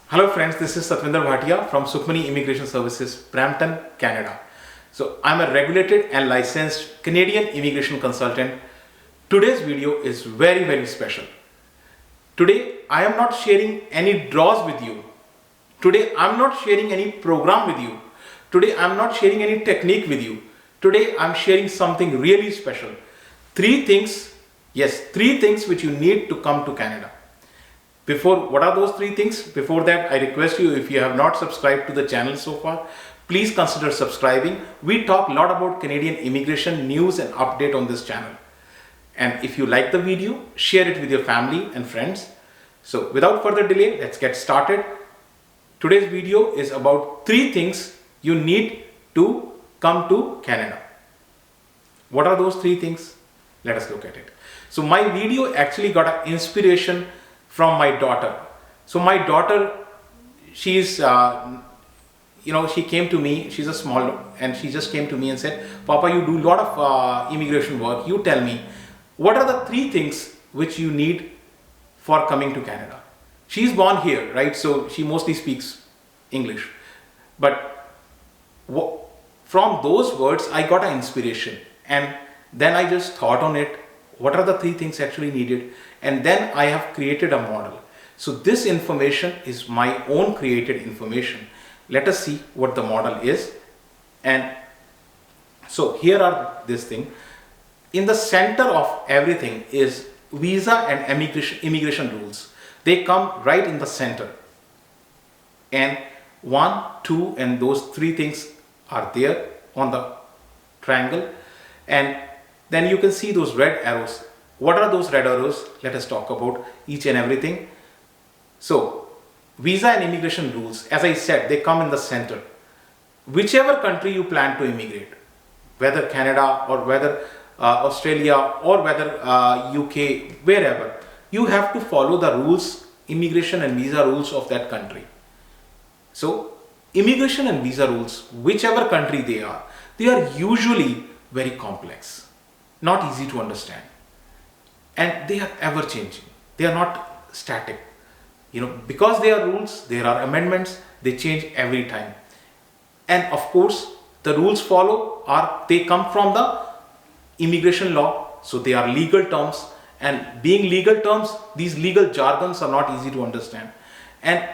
Hello friends, this is Satvinder Bhatia from Sukhmaniimmigration Services, Brampton, Canada. So I'm a regulated and licensed Canadian immigration consultant. Today's video is very special. Today I am not sharing any draws with you. Today I'm not sharing any program with you. Today I'm not sharing any technique with you. Today I'm sharing something really special. Three things which you need to come to Canada. What are those three things? Before that, I request you, if you have not subscribed to the channel so far, please consider subscribing. We talk a lot about Canadian immigration news and update on this channel. And if you like the video, share it with your family and friends. So without further delay, let's get started. Today's video is about three things you need to come to Canada. What are those three things? Let us look at it. So my video actually got an inspiration from my daughter. So my daughter, she's, she came to me, she's a small, and she just came to me and said, Papa, you do a lot of immigration work. You tell me, what are the three things which you need for coming to Canada? She's born here, right? So she mostly speaks English. But from those words, I got an inspiration. And then I just thought on it, what are the three things actually needed? And then I have created a model. So this information is my own created information. Let us see what the model is. And so here are this thing. In the center of everything is visa and immigration rules. They come right in the center. And 1, 2, and those three things are there on the triangle. And then you can see those red arrows. What are those red arrows? Let us talk about each and everything. So, visa and immigration rules, as I said, they come in the center. Whichever country you plan to immigrate, whether Canada or whether Australia or whether UK, wherever, you have to follow the rules, immigration and visa rules of that country. So, immigration and visa rules, whichever country they are usually very complex, not easy to understand. And they are ever changing. They are not static. Because they are rules, there are amendments, they change every time. And of course, the rules they come from the immigration law, so they are legal terms. And being legal terms, these legal jargons are not easy to understand. And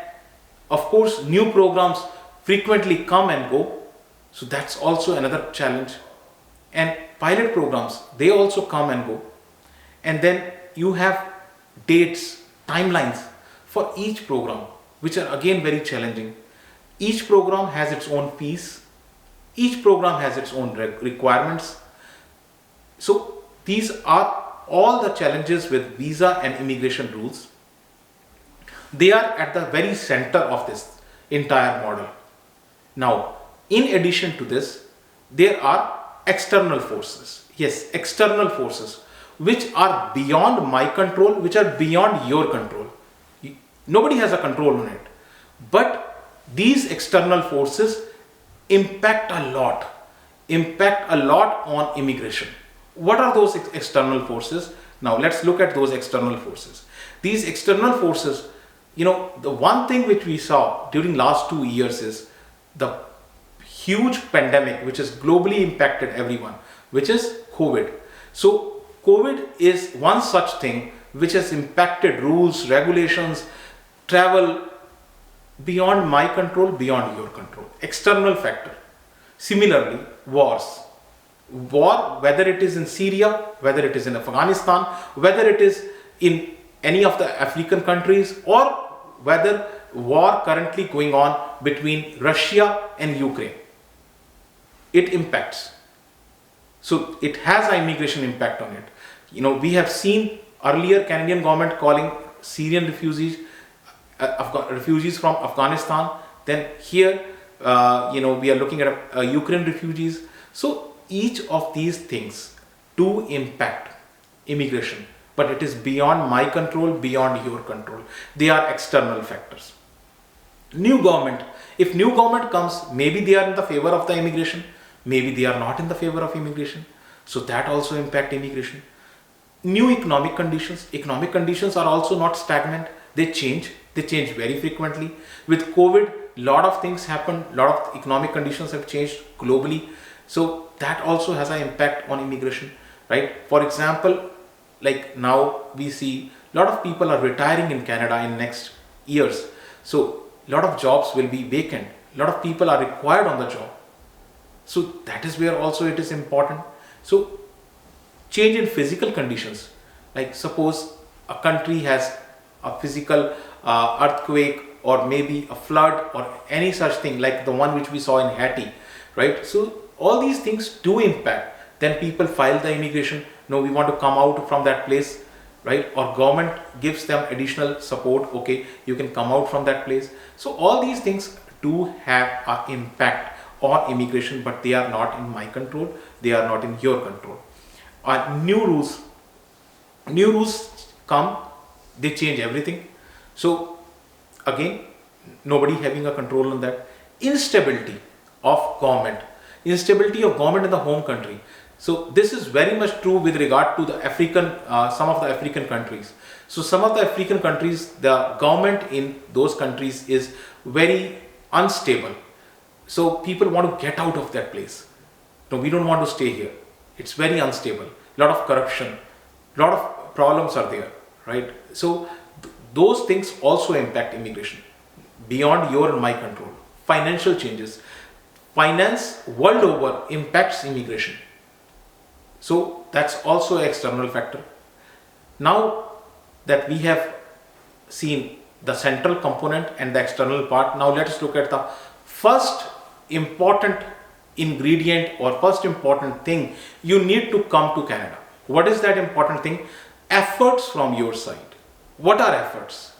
of course, new programs frequently come and go. So that's also another challenge. And pilot programs, they also come and go. And then you have dates, timelines for each program, which are again very challenging. Each program has its own fees. Each program has its own requirements. So these are all the challenges with visa and immigration rules. They are at the very center of this entire model. Now, in addition to this, there are external forces. Yes, external forces, which are beyond my control, which are beyond your control. Nobody has a control on it. But these external forces impact a lot on immigration. What are those external forces? Now let's look at those external forces. These external forces, the one thing which we saw during last 2 years is the huge pandemic which has globally impacted everyone, which is COVID. So COVID is one such thing which has impacted rules, regulations, travel beyond my control, beyond your control. External factor. Similarly, wars. War, whether it is in Syria, whether it is in Afghanistan, whether it is in any of the African countries, or whether war currently going on between Russia and Ukraine. It impacts. So it has an immigration impact on it. We have seen earlier Canadian government calling Syrian refugees, refugees from Afghanistan. Then here, we are looking at Ukraine refugees. So each of these things do impact immigration, but it is beyond my control, beyond your control. They are external factors. New government. If new government comes, maybe they are in the favor of the immigration. Maybe they are not in the favor of immigration. So that also impact immigration. New economic conditions. Economic conditions are also not stagnant. They change. They change very frequently. With COVID, lot of things happened, lot of economic conditions have changed globally. So that also has an impact on immigration, right? For example, like now we see a lot of people are retiring in Canada in next years. So a lot of jobs will be vacant. A lot of people are required on the job. So that is where also it is important. So change in physical conditions, like suppose a country has a physical earthquake or maybe a flood or any such thing like the one which we saw in Haiti, right? So all these things do impact. Then people file the immigration, no, we want to come out from that place, right? Or government gives them additional support, okay, you can come out from that place. So all these things do have an impact on immigration, but they are not in my control, they are not in your control. New rules come, they change everything. So again, nobody having a control on that. Instability of government in the home country. So this is very much true with regard to the African, some of the African countries. So some of the African countries, the government in those countries is very unstable. So people want to get out of that place. No, we don't want to stay here. It's very unstable. A lot of corruption, a lot of problems are there, right? So those things also impact immigration beyond your and my control. Financial changes. Finance world over impacts immigration. So that's also an external factor. Now that we have seen the central component and the external part, now let us look at the first important ingredient or first important thing you need to come to Canada. What is that important thing? Efforts from your side. What are efforts?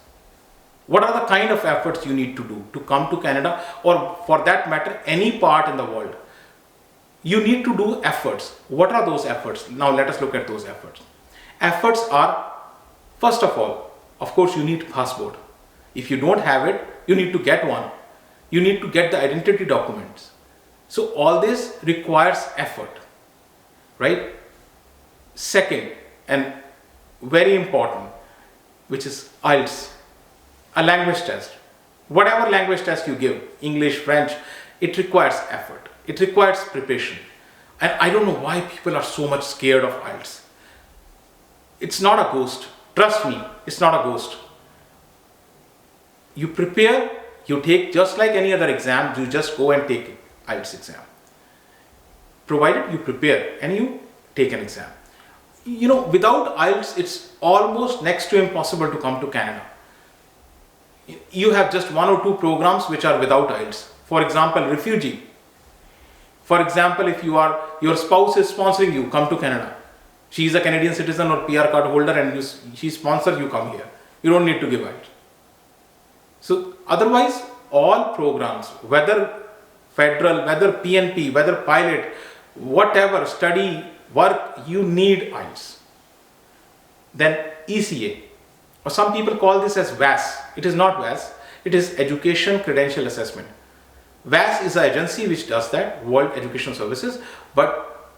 What are the kind of efforts you need to do to come to Canada, or for that matter any part in the world? You need to do efforts. What are those efforts? Now let us look at those efforts. Efforts are, first of all, of course you need passport. If you don't have it, you need to get one. You need to get the identity documents. So all this requires effort, right? Second, and very important, which is IELTS, a language test. Whatever language test you give, English, French, it requires effort. It requires preparation. And I don't know why people are so much scared of IELTS. It's not a ghost. Trust me, it's not a ghost. You prepare, you take just like any other exam, you just go and take IELTS exam. Provided you prepare and you take an exam. You know, without IELTS, it's almost next to impossible to come to Canada. You have just one or two programs which are without IELTS. For example, refugee. For example, if your spouse is sponsoring you, come to Canada. She is a Canadian citizen or PR card holder and she sponsors you, come here. You don't need to give IELTS. So otherwise, all programs, whether federal, whether PNP, whether pilot, whatever, study, work, you need IELTS. Then ECA, or some people call this as WAS. It is not WAS, it is Education Credential Assessment. WAS is an agency which does that, World Education Services, but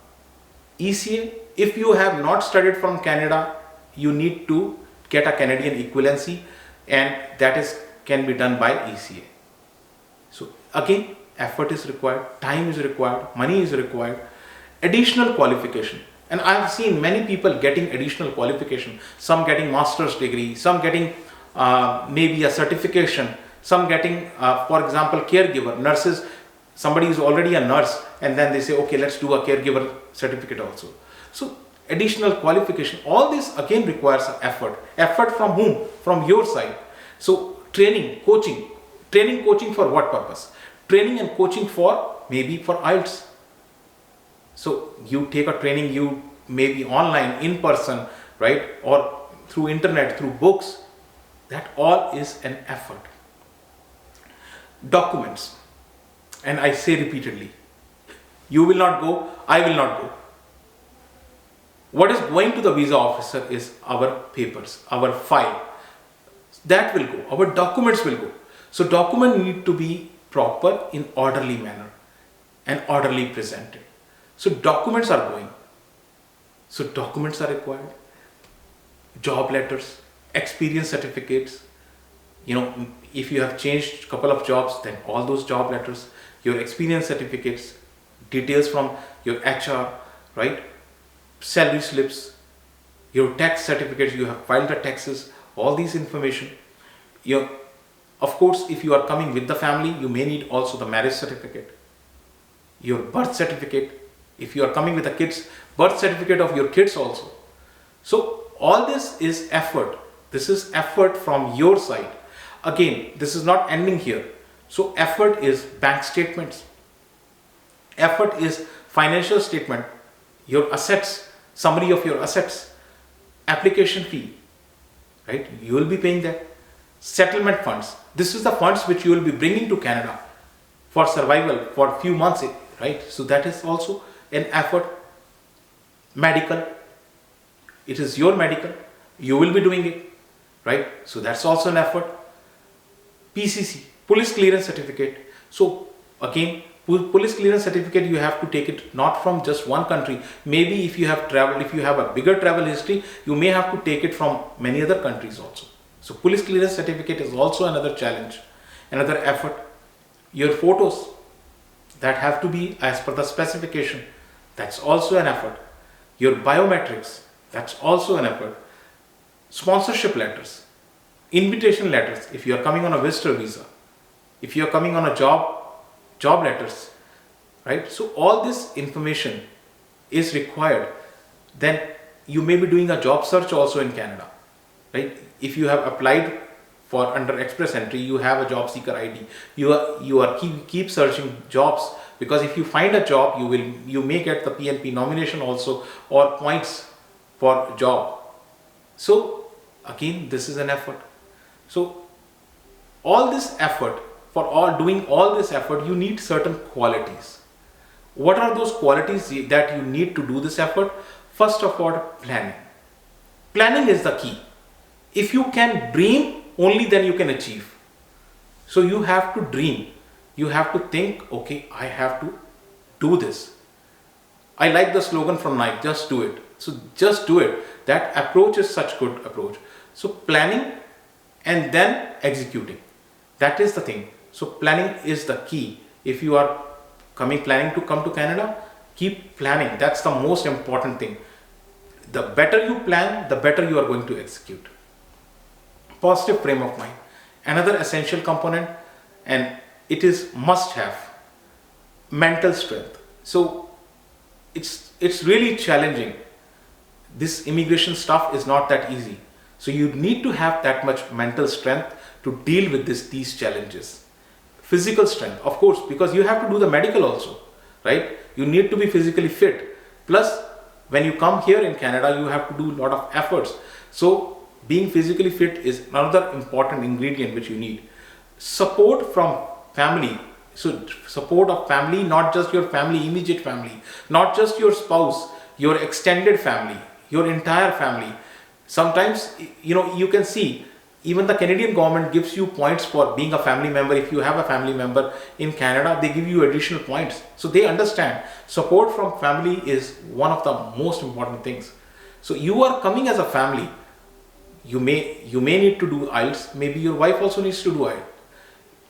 ECA, if you have not studied from Canada, you need to get a Canadian equivalency, and that can be done by ECA. So again, effort is required, time is required, money is required, additional qualification. And I have seen many people getting additional qualification, some getting master's degree, some getting maybe a certification, some getting, for example, caregiver, nurses, somebody is already a nurse and then they say, okay, let's do a caregiver certificate also. So additional qualification, all this again requires effort. Effort from whom? From your side. So training, coaching for what purpose? Training and coaching for maybe for IELTS. So you take a training, you maybe online, in person, right? Or through internet, through books. That all is an effort. Documents. And I say repeatedly, you will not go, I will not go. What is going to the visa officer is our papers, our file. That will go, our documents will go. So documents need to be proper in orderly manner and orderly presented. So documents are going. So documents are required. Job letters, experience certificates, If you have changed a couple of jobs, then all those job letters, your experience certificates, details from your HR, right? Salary slips, your tax certificates, you have filed the taxes, all these information. Of course, if you are coming with the family, you may need also the marriage certificate, your birth certificate. If you are coming with the kids, birth certificate of your kids also. So all this is effort. This is effort from your side. Again, this is not ending here. So effort is bank statements. Effort is financial statement, your assets, summary of your assets, application fee, right? You will be paying that. Settlement funds. This is the funds which you will be bringing to Canada for survival for a few months, right? So that is also an effort. Medical. It is your medical. You will be doing it, right? So that's also an effort. PCC, police clearance certificate. So again, police clearance certificate, you have to take it not from just one country. Maybe if you have traveled, if you have a bigger travel history, you may have to take it from many other countries also. So police clearance certificate is also another challenge, another effort. Your photos that have to be as per the specification, that's also an effort. Your biometrics, that's also an effort. Sponsorship letters, invitation letters, if you are coming on a visitor visa, if you are coming on a job letters, right? So all this information is required. Then you may be doing a job search also in Canada, right? If you have applied for under express entry, you have a job seeker ID. You keep searching jobs, because if you find a job, you may get the PNP nomination also, or points for job. So again, this is an effort. So all this effort, doing all this effort, you need certain qualities. What are those qualities that you need to do this effort? First of all, planning. Planning is the key. If you can dream, only then you can achieve. So you have to dream. You have to think, okay, I have to do this. I like the slogan from Nike, just do it. So just do it. That approach is such good approach. So planning and then executing. That is the thing. So planning is the key. If you are planning to come to Canada, keep planning. That's the most important thing. The better you plan, the better you are going to execute. Positive frame of mind. Another essential component, and it is must have, mental strength. So it's really challenging. This immigration stuff is not that easy. So you need to have that much mental strength to deal with these challenges. Physical strength, of course, because you have to do the medical also, right? You need to be physically fit. Plus, when you come here in Canada, you have to do a lot of efforts. So being physically fit is another important ingredient which you need. Support from family. So support of family, not just your family, immediate family, not just your spouse, your extended family, your entire family. Sometimes, you can see even the Canadian government gives you points for being a family member. If you have a family member in Canada, they give you additional points. So they understand support from family is one of the most important things. So you are coming as a family. You may need to do IELTS. Maybe your wife also needs to do IELTS.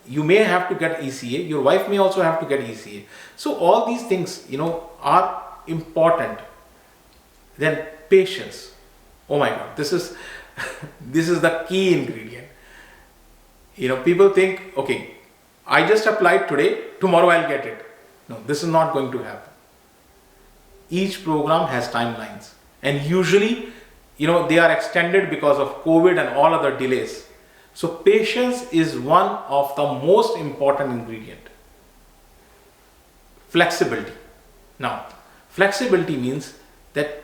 You may have to get ECA. Your wife may also have to get ECA. So all these things, are important. Then patience. Oh my God, this is the key ingredient. People think, okay, I just applied today, tomorrow I'll get it. No, this is not going to happen. Each program has timelines, and usually, they are extended because of COVID and all other delays. So patience is one of the most important ingredient. Flexibility. Now, flexibility means that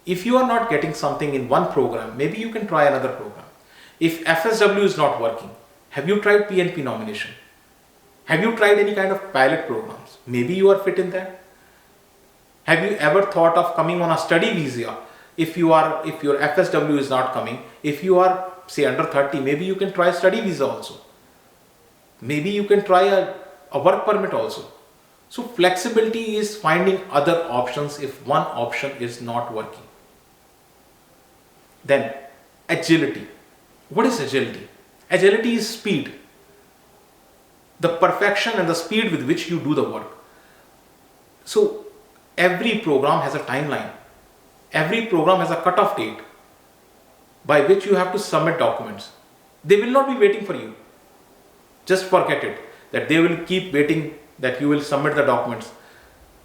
if you are not getting something in one program, maybe you can try another program. If FSW is not working, have you tried PNP nomination? Have you tried any kind of pilot programs? Maybe you are fit in that. Have you ever thought of coming on a study visa? If your FSW is not coming, if you are say under 30, maybe you can try study visa also. Maybe you can try a work permit also. So flexibility is finding other options if one option is not working. Then agility. What is agility? Agility is speed, the perfection and the speed with which you do the work. So every program has a timeline. Every program has a cutoff date by which you have to submit documents. They will not be waiting for you. Just forget it, that they will keep waiting that you will submit the documents.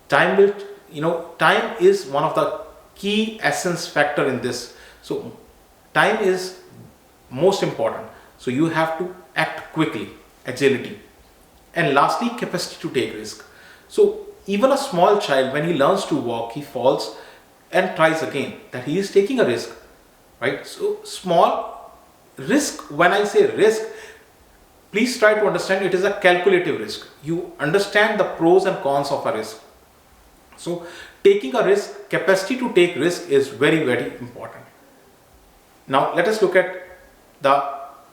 Time will, time is one of the key essence factor in this. So time is most important. So you have to act quickly, agility. And lastly, capacity to take risk. So even a small child, when he learns to walk, he falls and tries again, that he is taking a risk, right? So small risk, when I say risk, please try to understand it is a calculative risk. You understand the pros and cons of a risk. So taking a risk, capacity to take risk is very, very important. Now let us look at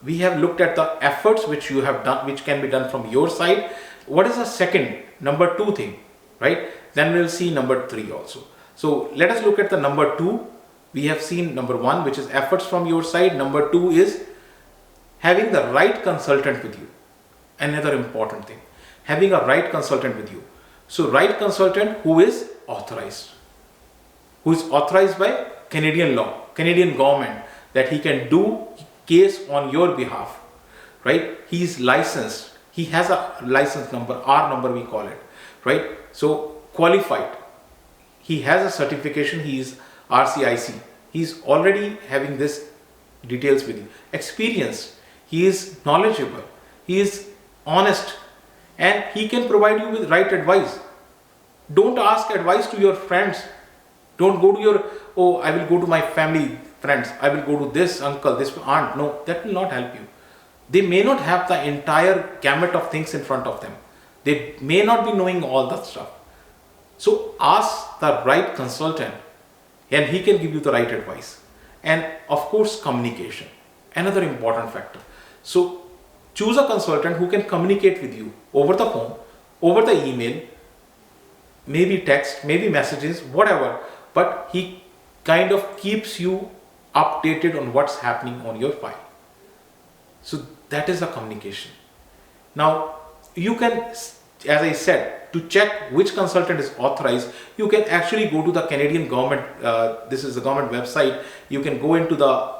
we have looked at the efforts which you have done, which can be done from your side. What is the second, number 2 thing, right? Then we will see number 3 also. So let us look at the number 2. We have seen number 1, which is efforts from your side. Number 2 is having the right consultant with you. Another important thing, having a right consultant with you. So right consultant who is authorized by Canadian law, Canadian government, that he can do case on your behalf, right? He is licensed. He has a license number, R number we call it, right? So qualified. He has a certification. He is RCIC. He is already having this details with you. Experienced. He is knowledgeable. He is honest, and he can provide you with right advice. Don't ask advice to your friends. Don't go to I will go to my family friends. I will go to this uncle, this aunt. No, that will not help you. They may not have the entire gamut of things in front of them. They may not be knowing all that stuff. So ask the right consultant, and he can give you the right advice. And of course, communication, another important factor. So choose a consultant who can communicate with you over the phone, over the email, maybe text, maybe messages, whatever, but he kind of keeps you updated on what's happening on your file. So that is a communication. Now you can, as I said, to check which consultant is authorized, you can actually go to the Canadian government. This is the government website. You can go into the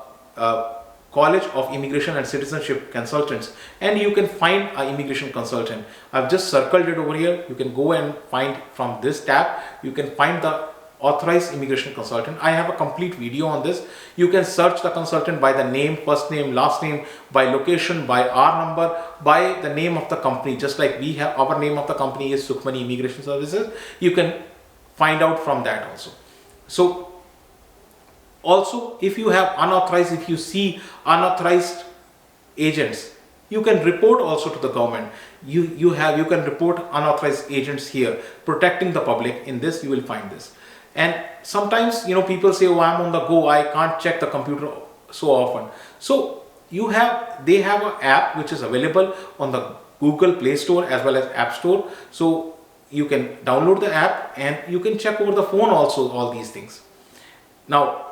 College of Immigration and Citizenship Consultants, and you can find an immigration consultant. I've just circled it over here. You can go and find from this tab, you can find the authorized immigration consultant. I have a complete video on this. You can search the consultant by the name, first name, last name, by location, by R number, by the name of the company. Just like we have, our name of the company is Sukhmaniimmigration Services. You can find out from that also. So also, if you have unauthorized, if you see unauthorized agents, you can report also to the government. You can report unauthorized agents here, protecting the public. In this, you will find this. And sometimes, people say, oh, I'm on the go, I can't check the computer so often. So they have an app which is available on the Google Play Store as well as App Store. So you can download the app and you can check over the phone also all these things. Now,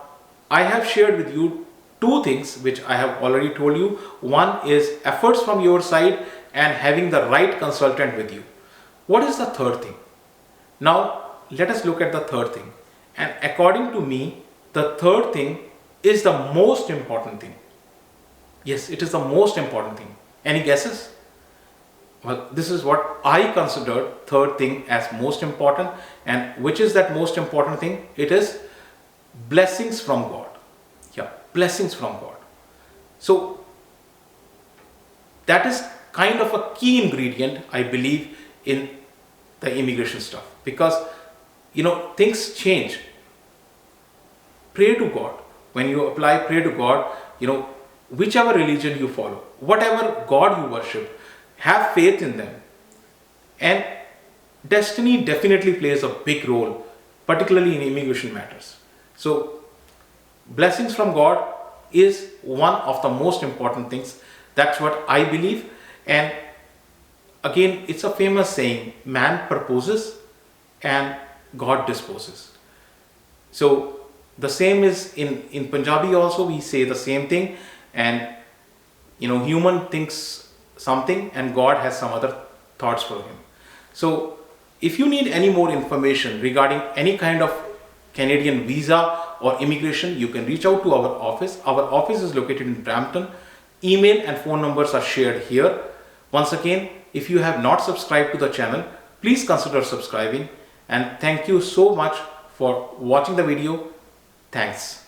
I have shared with you 2 things which I have already told you. One is efforts from your side and having the right consultant with you. What is the third thing? Now, let us look at the third thing. And according to me, the third thing is the most important thing. Yes, it is the most important thing. Any guesses? Well, this is what I considered third thing as most important. And which is that most important thing? It is blessings from God. Yeah, blessings from God. So that is kind of a key ingredient, I believe, in the immigration stuff, because things change. Pray to God. When you apply, pray to God, whichever religion you follow, whatever God you worship, have faith in them. And destiny definitely plays a big role, particularly in immigration matters. So blessings from God is one of the most important things. That's what I believe. And again, it's a famous saying, man proposes and God disposes. So the same is in Punjabi also, we say the same thing. And human thinks something and God has some other thoughts for him. So if you need any more information regarding any kind of Canadian visa or immigration, you can reach out to our office. Our office is located in Brampton. Email and phone numbers are shared here. Once again, if you have not subscribed to the channel, please consider subscribing, and thank you so much for watching the video. Thanks.